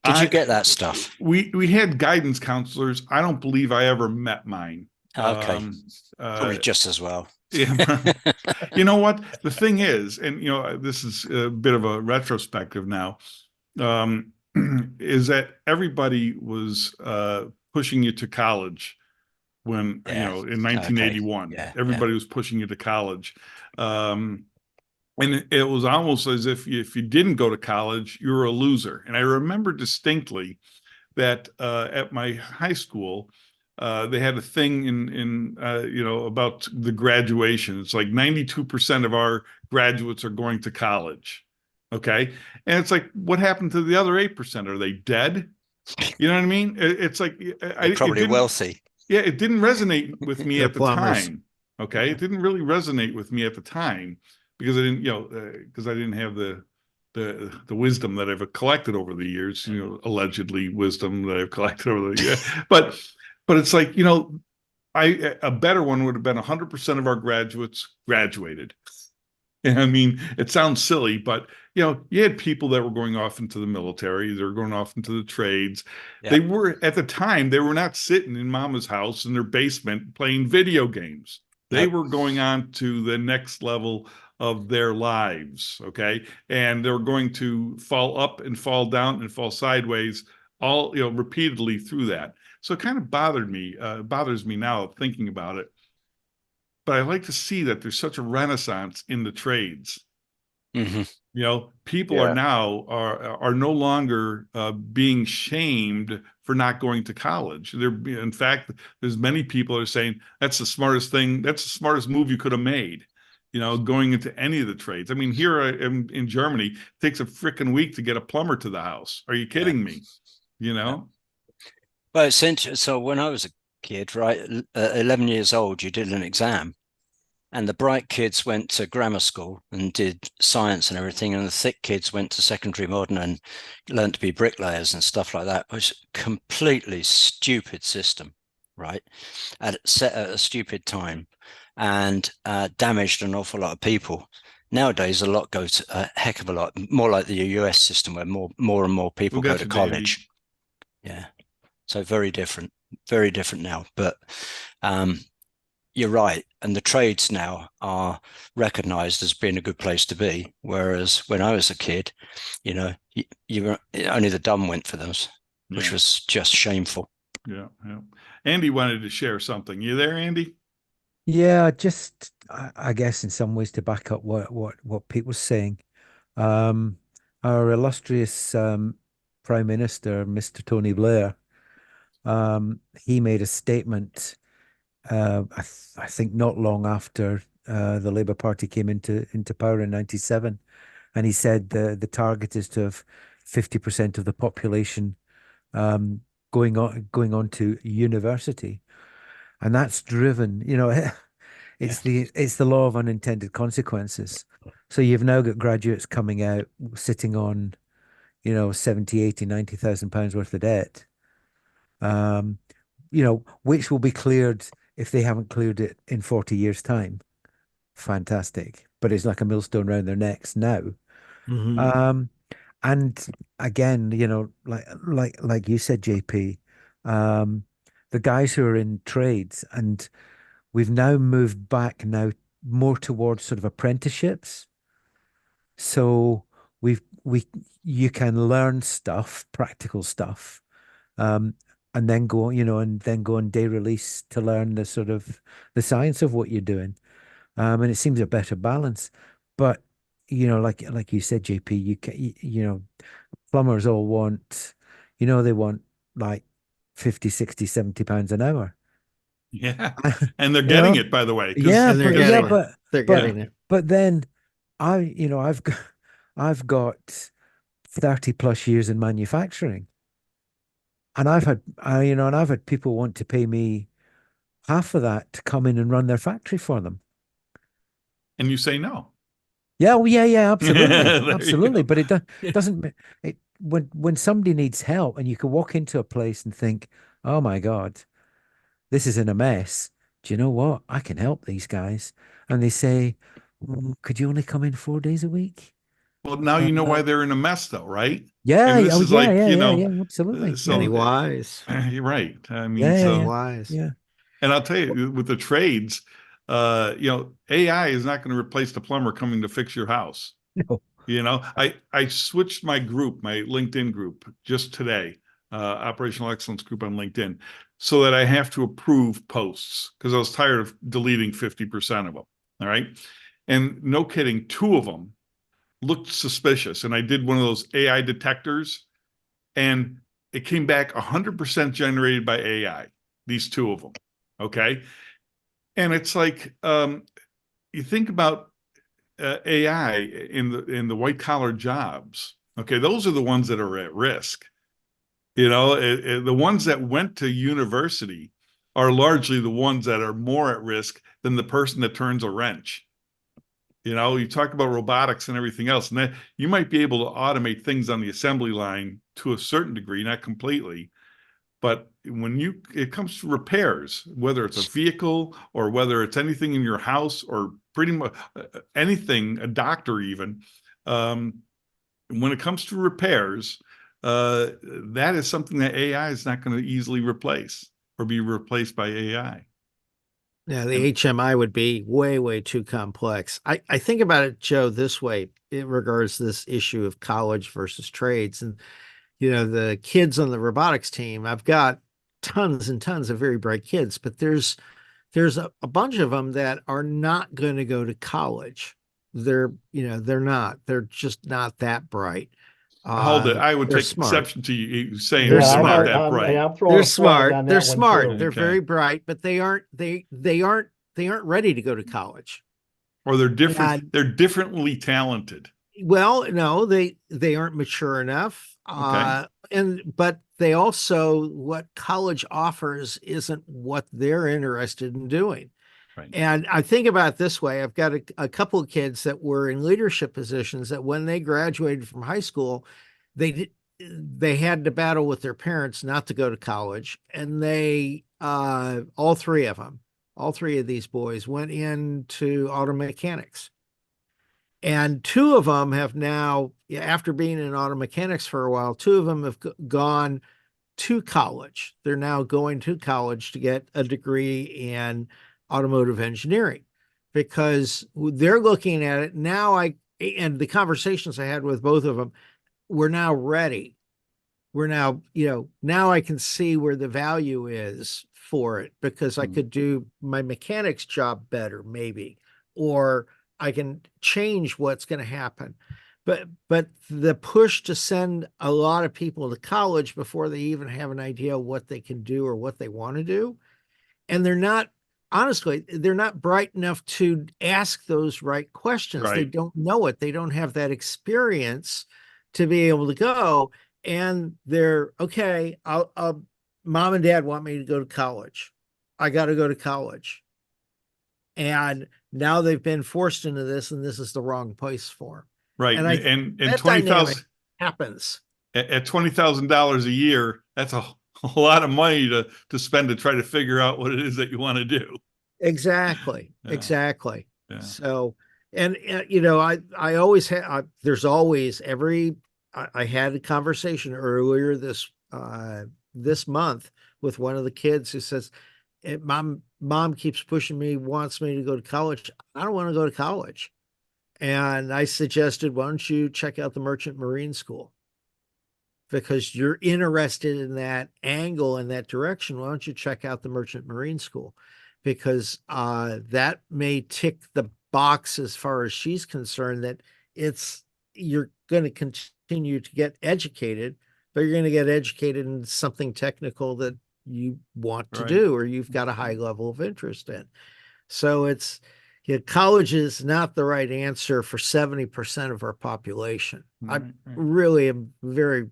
Did you get that stuff? We had guidance counselors. I don't believe I ever met mine. Okay. Probably just as well. Yeah. You know what? The thing is, and this is a bit of a retrospective now, is that everybody was pushing you to college when, in 1981, okay. everybody was pushing you to college. And it was almost as if you didn't go to college, you were a loser. And I remember distinctly that at my high school, they had a thing in about the graduation. It's like 92% of our graduates are going to college. Okay. And it's like, what happened to the other 8%? Are they dead? You know what I mean? It's like, probably wealthy. Yeah. It didn't resonate with me They're at the plumbers. time. Okay. It didn't really resonate with me at the time, because I didn't, because I didn't have the wisdom that I've collected over the years, allegedly wisdom that I've collected over the years. But it's like, a better one would have been 100% of our graduates graduated. And I mean, it sounds silly, but you had people that were going off into the military, they were going off into the trades. Yeah. They were, at the time, they were not sitting in mama's house in their basement playing video games. They were going on to the next level of their lives. Okay. And they're going to fall up and fall down and fall sideways all, repeatedly through that. So it kind of bothers me now thinking about it. But I like to see that there's such a renaissance in the trades. Mm-hmm. People are now are no longer being shamed for not going to college. In fact, there's many people are saying that's the smartest thing. That's the smartest move you could have made. Going into any of the trades. I mean, here in Germany, it takes a freaking week to get a plumber to the house. Are you kidding me? Well, it's interesting. So when I was a kid, right, 11 years old, you did an exam, And the bright kids went to grammar school and did science and everything, and the thick kids went to secondary modern and learned to be bricklayers and stuff like that. It was a completely stupid system, right? Set at a stupid time, and damaged an awful lot of people. Nowadays, a lot goes a heck of a lot more like the US system, where more and more people go to college. Yeah, so very different now. But you're right, and the trades now are recognized as being a good place to be. Whereas when I was a kid, you know, you were only the dumb went for those, which was just shameful. Yeah, yeah. Andy wanted to share something. You there, Andy? Yeah, just I guess in some ways to back up what Pete was saying. Our illustrious Prime Minister, Mr. Tony Blair, he made a statement. I think not long after the Labour Party came into power in '97, and he said the target is to have 50% of the population going on to university, and that's driven, you know, it's the law of unintended consequences. So you've now got graduates coming out sitting on, you know, 70, 80, 90,000 pounds worth of debt, you know, which will be cleared if they haven't cleared it in 40 years' time. Fantastic. But it's like a millstone around their necks now. And again, you know, like you said, JP, the guys who are in trades, and we've now moved back now more towards sort of apprenticeships. So you can learn stuff, practical stuff, and then go, you know, and then go on day release to learn the sort of the science of what you're doing. And it seems a better balance. But, you know, like you said, JP, you know, plumbers all want, you know, they want like 50, 60, 70 pounds an hour. Yeah. And they're getting it, by the way. Yeah, they're but, getting yeah, it. They're getting it. But then I've got 30 plus years in manufacturing. And I've had people want to pay me half of that to come in and run their factory for them. And you say no. Yeah, well, yeah, absolutely, There you absolutely. go. But it doesn't. When somebody needs help, and you can walk into a place and think, "Oh my God, this is in a mess." Do you know what? I can help these guys, and they say, "Could you only come in 4 days a week?" Well, now you know why they're in a mess, though, right? Yeah, I mean, this is like, you know, yeah, absolutely. so Penny wise. you're right. I mean, Yeah, so, Wise. yeah. and I'll tell you, with the trades, you know, AI is not going to replace the plumber coming to fix your house. No. You know, I switched my group, my LinkedIn group, just today, Operational Excellence group on LinkedIn, so that I have to approve posts because I was tired of deleting 50% of them. All right. And no kidding, 2 of them looked suspicious. And I did one of those AI detectors, and it came back 100% generated by AI, these 2 of them. Okay. And it's like, you think about AI in the white collar jobs. Okay, those are the ones that are at risk. You know, the ones that went to university are largely the ones that are more at risk than the person that turns a wrench. You know, you talk about robotics and everything else, and that you might be able to automate things on the assembly line to a certain degree, not completely. But when it comes to repairs, whether it's a vehicle or whether it's anything in your house or pretty much anything, a doctor even, when it comes to repairs, that is something that AI is not going to easily replace or be replaced by AI. Yeah, the HMI would be way, way too complex. I think about it, Joe, this way in regards to this issue of college versus trades. And, you know, the kids on the robotics team, I've got tons and tons of very bright kids, but there's a bunch of them that are not going to go to college. They're not. They're just not that bright. Hold it. I would they're take smart. exception to you saying They're they're not smart. that bright. I'm throwing They're a flag smart. on that They're one, smart. too. They're Okay. very bright, but they aren't ready to go to college. Or they're different. And- They're differently talented. Well, no, they aren't mature enough. Okay. But they also, what college offers isn't what they're interested in doing. Right. And I think about it this way. I've got a couple of kids that were in leadership positions that when they graduated from high school, they had to battle with their parents not to go to college. And they, all three of these boys went into auto mechanics. And two of them have now, after being in auto mechanics for a while, two of them have gone to college. They're now going to college to get a degree in automotive engineering because they're looking at it now. And the conversations I had with both of them, we're now ready. We're now, now I can see where the value is for it because I could do my mechanics job better, maybe, or I can change what's going to happen. But the push to send a lot of people to college before they even have an idea what they can do or what they want to do. And they're not, honestly, they're not bright enough to ask those right questions. Right. They don't know it. They don't have that experience to be able to go. And they're, okay, mom and dad want me to go to college. I got to go to college. And now they've been forced into this, and this is the wrong place for them. Right. And and that 20,000 dynamic happens. at $20,000 a year, that's a lot of money to spend to try to figure out what it is that you want to do. Exactly. Yeah. Exactly. Yeah. So, and I always have, there's always I had a conversation earlier this month with one of the kids who says, mom keeps pushing me, wants me to go to college. I don't want to go to college. And I suggested, why don't you check out the Merchant Marine School? Because you're interested in that angle and that direction. Why don't you check out the Merchant Marine School? Because that may tick the box as far as she's concerned, that you're going to continue to get educated, but you're going to get educated in something technical that you want to do, or you've got a high level of interest in. So college is not the right answer for 70% of our population. I really am very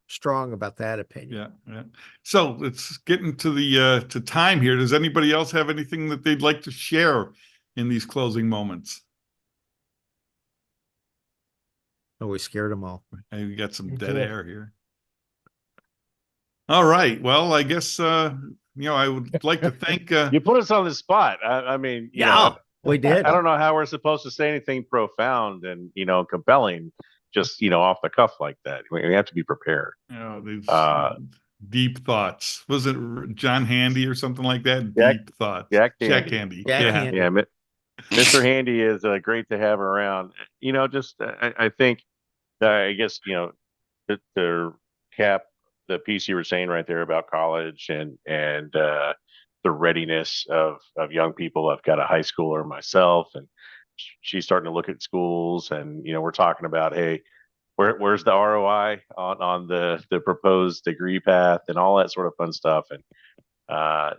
strong about that opinion. Yeah. So it's getting to the to time here. Does anybody else have anything that they'd like to share in these closing moments? Oh, we scared them all. Hey, we got some dead air here. All right. Well, I guess I would like to thank You put us on the spot. I mean, we did. I don't know how we're supposed to say anything profound and compelling, just off the cuff like that. We have to be prepared. These deep thoughts. Was it John Handy or something like that? Deep thoughts. Jack Handy. Handy. Yeah, Mr. Handy is great to have around. I think I guess to cap the piece you were saying right there about college and the readiness of young people. I've got a high schooler myself, and she's starting to look at schools, and we're talking about, hey, where's the ROI on the proposed degree path and all that sort of fun stuff. And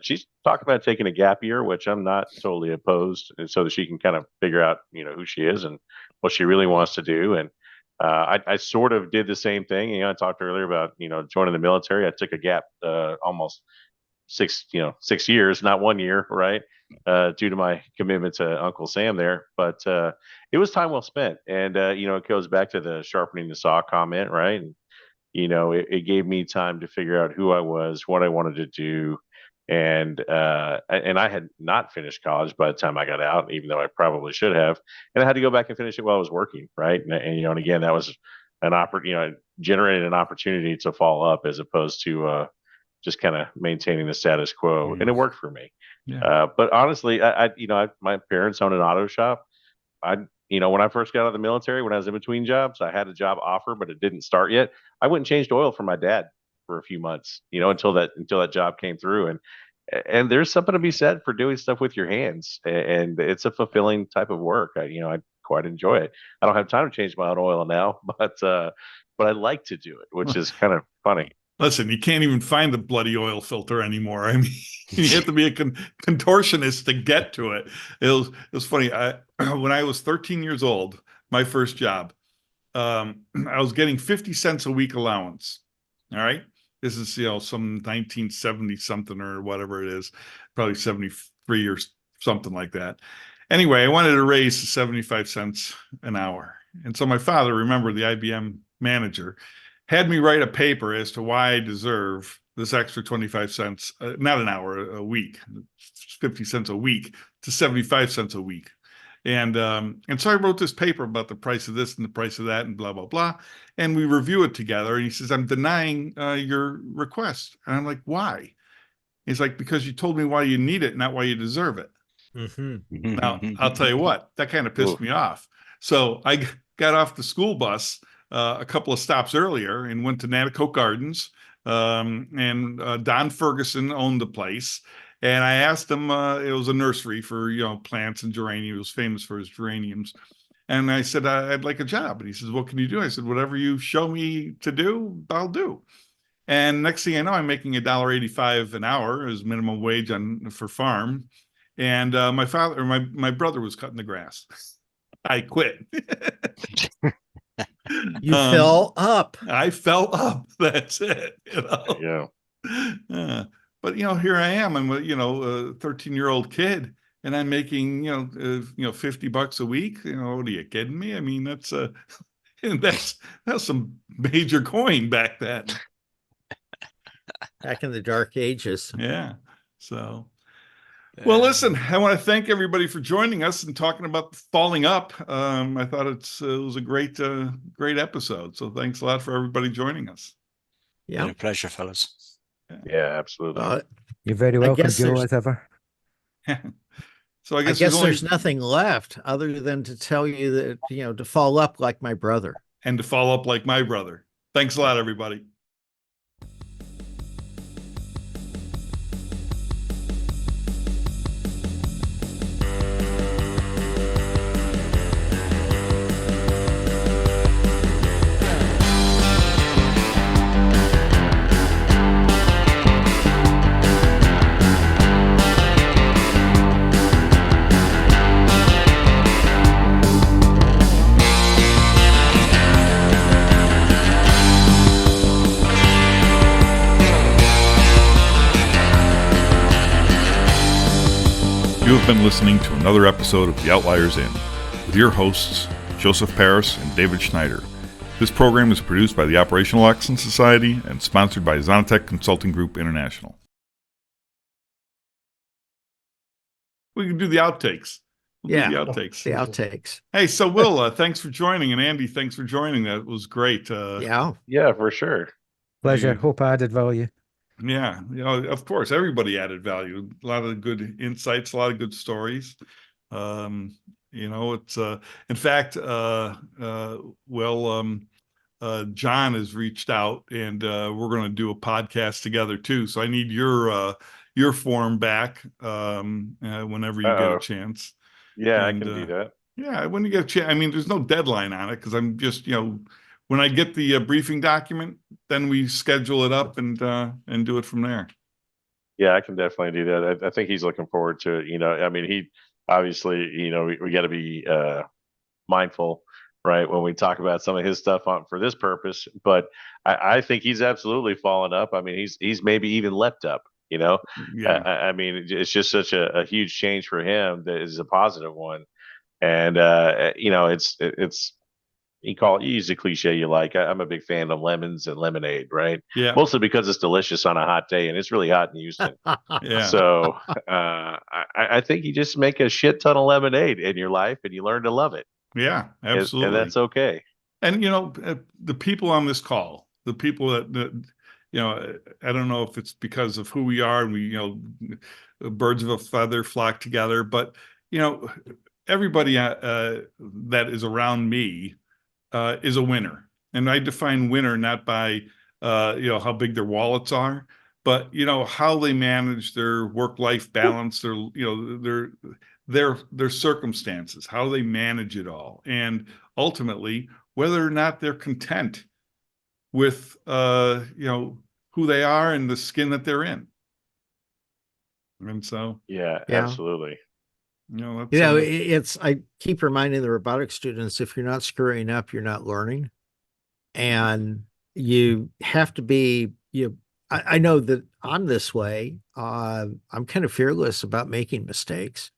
she's talking about taking a gap year, which I'm not totally opposed, and so that she can kind of figure out who she is and what she really wants to do. And I sort of did the same thing. I talked earlier about joining the military. I took a gap almost 6 years, not 1 year, right? Due to my commitment to Uncle Sam there. But it was time well spent. And it goes back to the sharpening the saw comment, right? And it gave me time to figure out who I was, what I wanted to do. And I had not finished college by the time I got out, even though I probably should have. And I had to go back and finish it while I was working, right? And again, that was an generated an opportunity to follow up as opposed to just kind of maintaining the status quo. And it worked for me. Yeah. But honestly, my parents owned an auto shop. When I first got out of the military, when I was in between jobs, I had a job offer, but it didn't start yet. I went and changed oil for my dad for a few months, until that job came through. And there's something to be said for doing stuff with your hands, and it's a fulfilling type of work. I quite enjoy it. I don't have time to change my own oil now, but I like to do it, which is kind of funny. Listen, you can't even find the bloody oil filter anymore. I mean, you have to be a contortionist to get to it. It was funny. When I was 13 years old, my first job, I was getting 50 cents a week allowance. All right. This is, some 1970 something or whatever it is, probably 73 or something like that. Anyway, I wanted to raise to 75 cents an hour. And so my father, remember the IBM manager, had me write a paper as to why I deserve this extra 25 cents, not an hour, a week, 50 cents a week to 75 cents a week. And so I wrote this paper about the price of this and the price of that and blah, blah, blah. And we review it together. And he says, I'm denying your request. And I'm like, why? He's like, because you told me why you need it, not why you deserve it. Now, I'll tell you what, that kind of pissed me off. So I got off the school bus a couple of stops earlier and went to Nanticoke Gardens. And Don Ferguson owned the place. And I asked him, it was a nursery for, plants and geraniums. He was famous for his geraniums. And I said, I'd like a job. And he says, what can you do? I said, whatever you show me to do, I'll do. And next thing I know, I'm making $1.85 an hour as minimum wage for farm. And my brother was cutting the grass. I quit. You fell up. I fell up. That's it. Yeah. But here I am. I'm a 13-year-old kid, and I'm making $50 a week. What are you kidding me? I mean, that's some major coin back then. Back in the dark ages. Yeah. So. Well, listen, I want to thank everybody for joining us and talking about falling up. I thought it was a great episode. So thanks a lot for everybody joining us. Yeah. Been a pleasure, fellas. Yeah, absolutely. You're very welcome, guess Joe, as ever. So I guess there's nothing left other than to tell you that, to fall up like my brother. And to follow up like my brother. Thanks a lot, everybody. You have been listening to another episode of the Outliers Inn with your hosts, Joseph Paris and David Schneider. This program is produced by the Operational Excellence Society and sponsored by Zonatech Consulting Group International. We can do the outtakes. Do the outtakes. The outtakes. Hey, so Will, thanks for joining, and Andy, thanks for joining. That was great. Yeah, for sure. Pleasure. Hope I added value. Yeah, of course, everybody added value. A lot of good insights, a lot of good stories. It's in fact, John has reached out, and we're going to do a podcast together too. So I need your form back whenever you get a chance. Yeah, I can do that. Yeah, when you get a chance. I mean, there's no deadline on it because I'm just when I get the briefing document, then we schedule it up and do it from there. Yeah, I can definitely do that. I think he's looking forward to it. I mean, he obviously, we got to be mindful, right, when we talk about some of his stuff for this purpose. But I think he's absolutely fallen up. I mean, he's maybe even leapt up. Yeah. I mean, it's just such a huge change for him that is a positive one. And it's. You use the cliche you like. I'm a big fan of lemons and lemonade, right? Yeah. Mostly because it's delicious on a hot day, and it's really hot in Houston. Yeah. So I think you just make a shit ton of lemonade in your life, and you learn to love it. Yeah, absolutely. And that's okay. And the people on this call, the people that I don't know if it's because of who we are, and we birds of a feather flock together, but everybody that is around me is a winner. And I define winner not by how big their wallets are, but how they manage their work-life balance, their circumstances, how they manage it all, and ultimately whether or not they're content with who they are and the skin that they're in. And so yeah. Absolutely. I keep reminding the robotics students, if you're not screwing up, you're not learning. And you have to be, I know that I'm this way. I'm kind of fearless about making mistakes.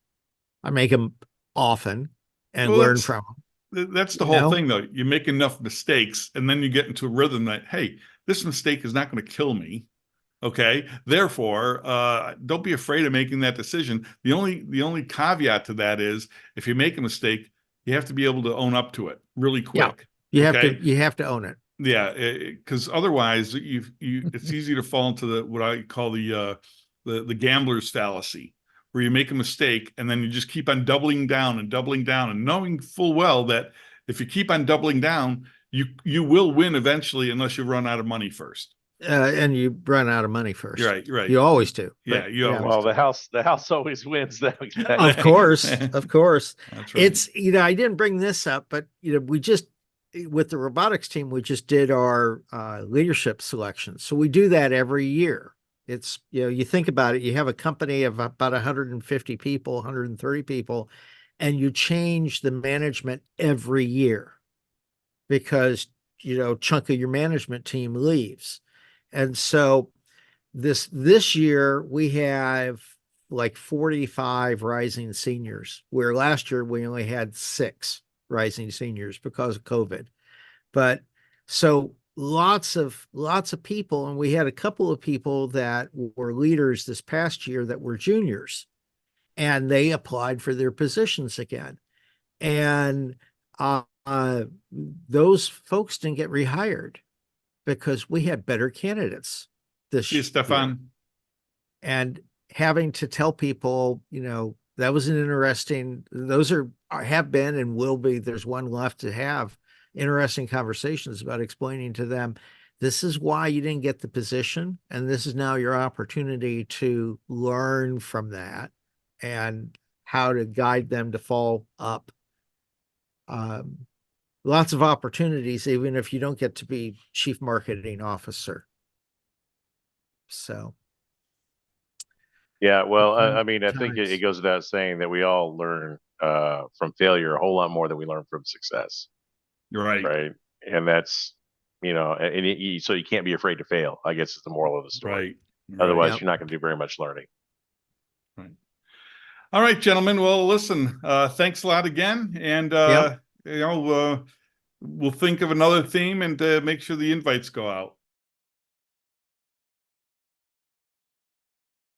I make them often and Well, learn that's- from them. That's the You whole know? thing, though. You make enough mistakes, and then you get into a rhythm that, hey, this mistake is not going to kill me. Okay. Therefore, don't be afraid of making that decision. The only caveat to that is if you make a mistake, you have to be able to own up to it really Yeah. quick. You Okay? have to own it. Yeah, because otherwise, it's easy to fall into the what I call the gambler's fallacy, where you make a mistake and then you just keep on doubling down and knowing full well that if you keep on doubling down, you will win eventually, unless you run out of money first. And you run out of money first. Right, right. You always do. Yeah, but, you always Well, the house always wins. That of course, of course. That's right. It's, I didn't bring this up, but we just, with the robotics team, we just did our leadership selection. So we do that every year. It's, you think about it, you have a company of about 150 people, 130 people, and you change the management every year because, chunk of your management team leaves. And so this year we have like 45 rising seniors, where last year we only had 6 rising seniors because of COVID. But so lots of people, and we had a couple of people that were leaders this past year that were juniors, and they applied for their positions again. And those folks didn't get rehired because we had better candidates this See you, year. Stefan. And having to tell people, that was an interesting, those have been and will be, there's one left to have interesting conversations about explaining to them, this is why you didn't get the position, and this is now your opportunity to learn from that and how to guide them to fall up. Lots of opportunities, even if you don't get to be chief marketing officer. So. Yeah, well, Fun I mean, I think it times. goes without saying that we all learn from failure a whole lot more than we learn from success, You're right. right? And that's, so you can't be afraid to fail, I guess is the moral of the story. Right. Otherwise, Yep. you're not going to do very much learning. Right. All right, gentlemen. Well, listen, thanks a lot again. And, Yep. we'll think of another theme and make sure the invites go out.